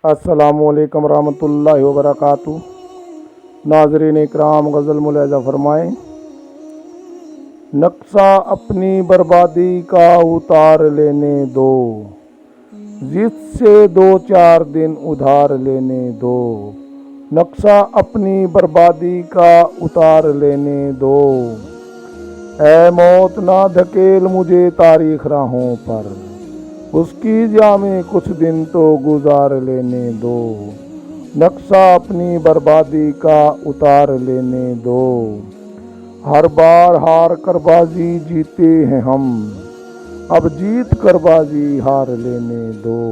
السلام علیکم ورحمۃ اللہ وبرکاتہ۔ ناظرین اکرام، غزل ملاحظہ فرمائیں۔ نقشہ اپنی بربادی کا اتار لینے دو، جس سے دو چار دن ادھار لینے دو۔ نقشہ اپنی بربادی کا اتار لینے دو، اے موت نہ دھکیل مجھے تاریخ راہوں پر، اس کی جا میں کچھ دن تو گزار لینے دو۔ نقشہ اپنی بربادی کا اتار لینے دو، ہر بار ہار کر بازی جیتے ہیں ہم، اب جیت کر بازی ہار لینے دو۔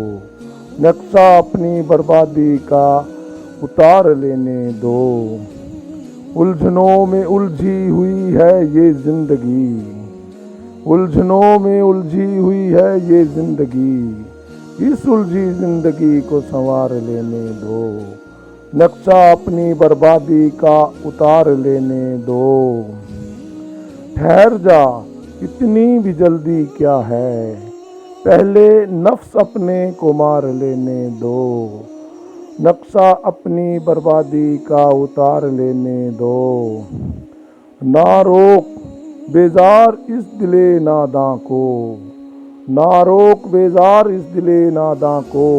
نقشہ اپنی بربادی کا اتار لینے دو، الجھنوں میں الجھی ہوئی ہے یہ زندگی، الجھنوں میں الجھی ہوئی ہے یہ زندگی، اس الجھی زندگی کو سنوار لینے دو۔ نقشہ اپنی بربادی کا اتار لینے دو، ٹھہر جا اتنی بھی جلدی کیا ہے، پہلے نفس اپنے کو مار لینے دو۔ نقشہ اپنی بربادی کا اتار لینے دو، نہ روک بیزار اس دل ناداں کو، نہ روک بیزار اس دل ناداں کو،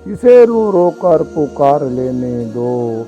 اسے رو رو کر پکار لینے دو۔